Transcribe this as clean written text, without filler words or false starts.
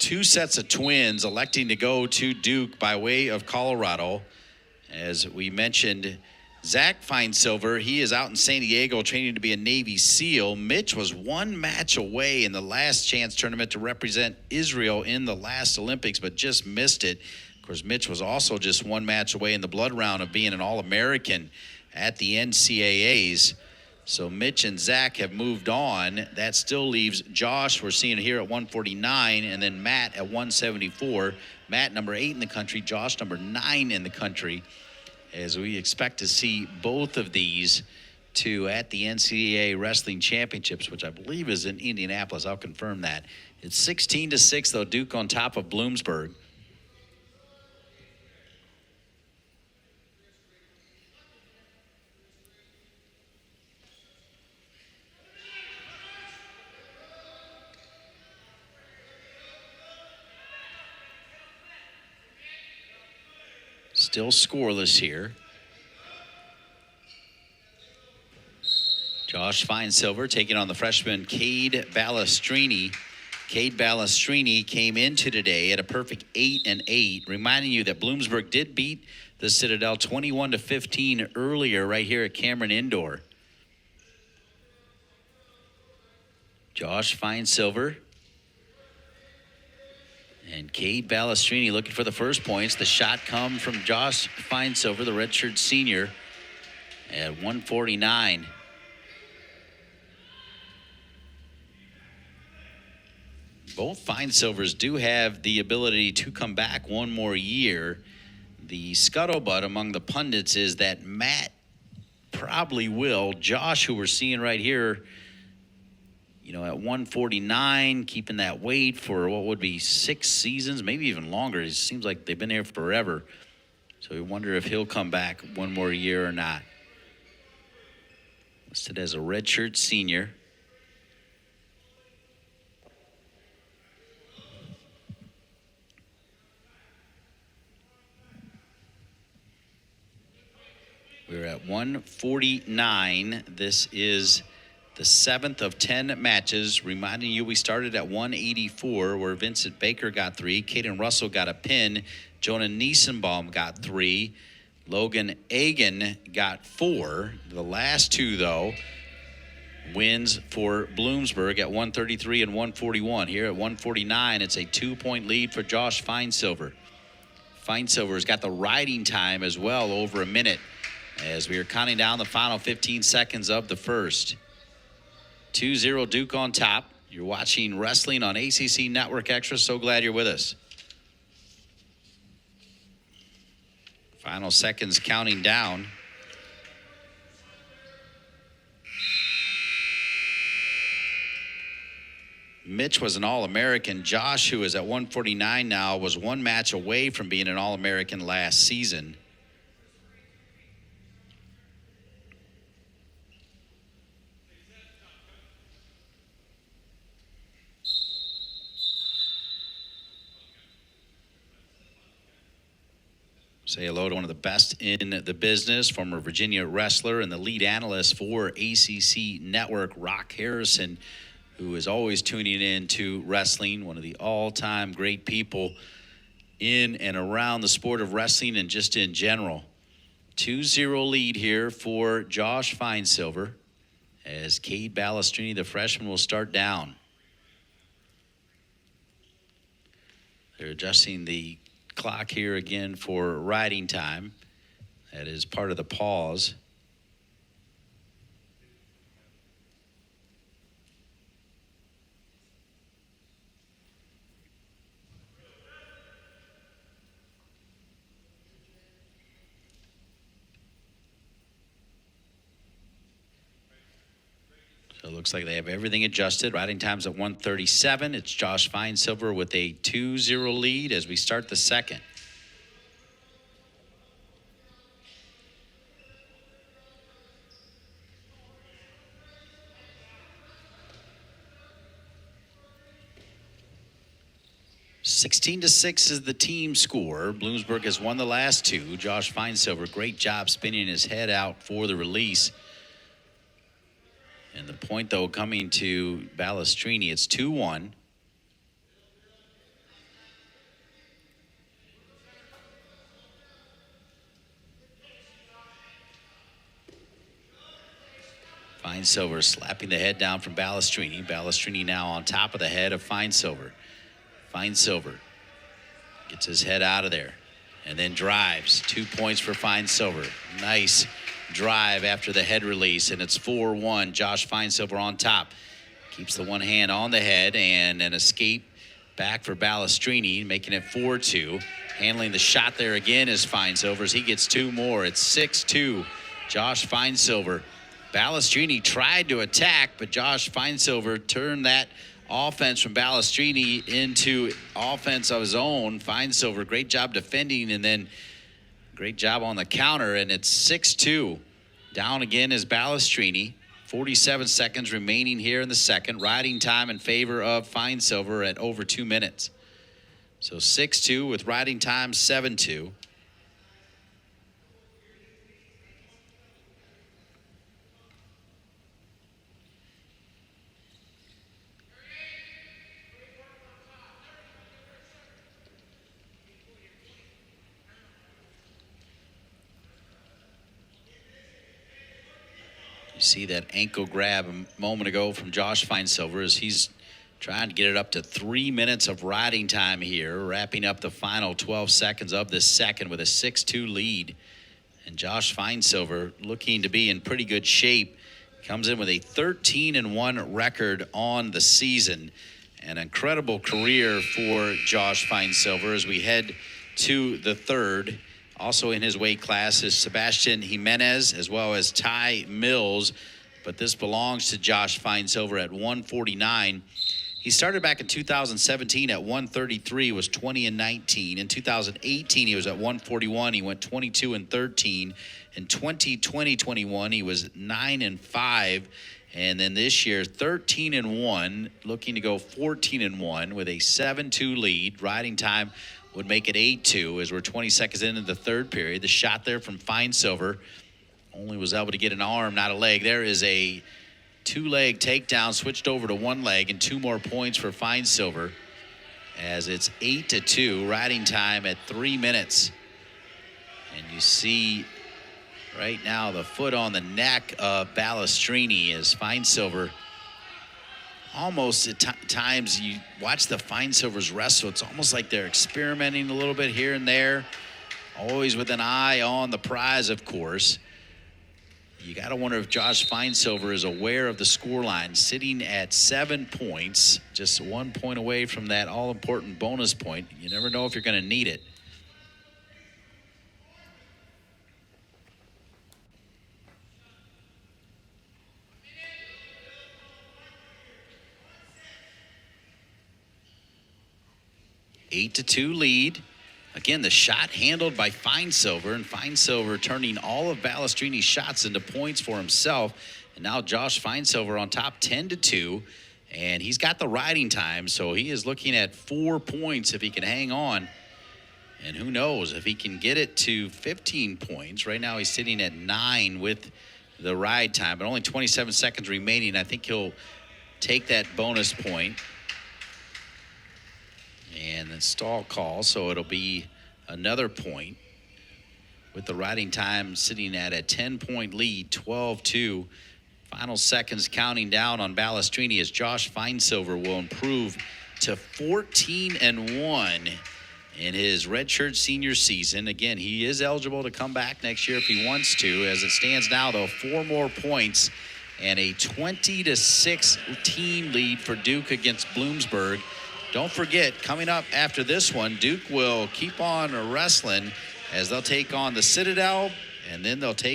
two sets of twins electing to go to Duke by way of Colorado. As we mentioned, Zach Finesilver, he is out in San Diego training to be a Navy SEAL. Mitch was one match away in the last chance tournament to represent Israel in the last Olympics, but just missed it. Of course, Mitch was also just one match away in the blood round of being an All-American at the NCAAs. So Mitch and Zach have moved on. That still leaves Josh, we're seeing here at 149, and then Matt at 174. Matt, number 8 in the country. Josh, number 9 in the country. As we expect to see both of these two at the NCAA Wrestling Championships, which I believe is in Indianapolis. I'll confirm that. It's 16-6, though, Duke on top of Bloomsburg. Still scoreless here. Josh Finesilver taking on the freshman Cade Balestrini. Cade Balestrini came into today at a perfect 8-8, reminding you that Bloomsburg did beat the Citadel 21-15 earlier right here at Cameron Indoor. Josh Finesilver and Cade Balestrini looking for the first points. The shot comes from Josh Finesilver, the redshirt senior, at 149. Both Finesilvers do have the ability to come back one more year. The scuttlebutt among the pundits is that Matt probably will. Josh, who we're seeing right here, at 149, keeping that weight for what would be 6 seasons, maybe even longer. It seems like they've been here forever. So we wonder if he'll come back one more year or not. Listed as a redshirt senior. We're at 149. This is the 7th of 10 matches. Reminding you, we started at 184, where Vincent Baker got 3. Caden Russell got a pin. Jonah Niesenbaum got 3. Logan Agan got 4. The last 2, though, wins for Bloomsburg at 133 and 141. Here at 149, it's a 2-point lead for Josh Finesilver. Finesilver's got the riding time as well, over a minute, as we are counting down the final 15 seconds of the first. 2-0 Duke on top. You're watching wrestling on ACC Network Extra. So glad you're with us. Final seconds counting down. Mitch was an All-American. Josh, who is at 149 now, was one match away from being an All-American last season. Say hello to one of the best in the business, former Virginia wrestler and the lead analyst for ACC Network, Rock Harrison, who is always tuning in to wrestling, one of the all-time great people in and around the sport of wrestling and just in general. 2-0 lead here for Josh Finesilver, as Cade Balestrini, the freshman, will start down. They're adjusting the clock here again for riding time. That is part of the pause. So it looks like they have everything adjusted. Riding time's at 137. It's Josh Finesilver with a 2-0 lead as we start the second. (16-6) is the team score. Bloomsburg has won the last 2. Josh Finesilver, great job spinning his head out for the release. And the point, though, coming to Balestrini, it's 2-1. Finesilver slapping the head down from Balestrini. Balestrini now on top of the head of Finesilver. Finesilver gets his head out of there and then drives. 2 points for Finesilver. Nice drive after the head release, and it's 4-1. Josh Finesilver on top. Keeps the one hand on the head, and an escape back for Balestrini, making it 4-2. Handling the shot there again is Finesilver as he gets 2 more. It's 6-2. Josh Finesilver. Balestrini tried to attack, but Josh Finesilver turned that offense from Balestrini into offense of his own. Finesilver, great job defending, and then great job on the counter, and it's 6-2. Down again is Balestrini. 47 seconds remaining here in the second. Riding time in favor of Finesilver at over 2 minutes. So 6-2 with riding time 7-2. You see that ankle grab a moment ago from Josh Finesilver as he's trying to get it up to 3 minutes of riding time here, wrapping up the final 12 seconds of this second with a 6-2 lead. And Josh Finesilver looking to be in pretty good shape. Comes in with a 13-1 record on the season. An incredible career for Josh Finesilver as we head to the third. Also in his weight class is Sebastian Jimenez as well as Ty Mills, but this belongs to Josh Finesilver at 149. He started back in 2017 at 133, was 20-19. In 2018, he was at 141. He went 22-13. In 2020-21, he was 9-5. And then this year, 13-1, looking to go 14-1 with a 7-2 lead. Riding time would make it 8-2 as we're 20 seconds into the third period. The shot there from Finesilver only was able to get an arm, not a leg. There is a 2-leg takedown, switched over to 1 leg, and 2 more points for Finesilver as it's 8-2. Riding time at 3 minutes. And you see right now the foot on the neck of Balestrini as Finesilver. Almost at times you watch the Finesilvers wrestle, it's almost like they're experimenting a little bit here and there, always with an eye on the prize, of course. You got to wonder if Josh Finesilver is aware of the scoreline, sitting at 7 points, just 1 point away from that all-important bonus point. You never know if you're going to need it. Eight to 2 lead. Again, the shot handled by Finesilver, and Finesilver turning all of Balestrini's shots into points for himself. And now Josh Finesilver on top 10-2, and he's got the riding time, so he is looking at 4 points if he can hang on. And who knows if he can get it to 15 points. Right now he's sitting at 9 with the ride time, but only 27 seconds remaining. I think he'll take that bonus point. And the stall call, so it'll be another point with the riding time sitting at a 10-point lead, 12-2. Final seconds counting down on Balestrini as Josh Finesilver will improve to 14-1 in his redshirt senior season. Again, he is eligible to come back next year if he wants to. As it stands now, though, 4 more points and a 20-6 team lead for Duke against Bloomsburg. Don't forget, coming up after this one, Duke will keep on wrestling as they'll take on the Citadel, and then they'll take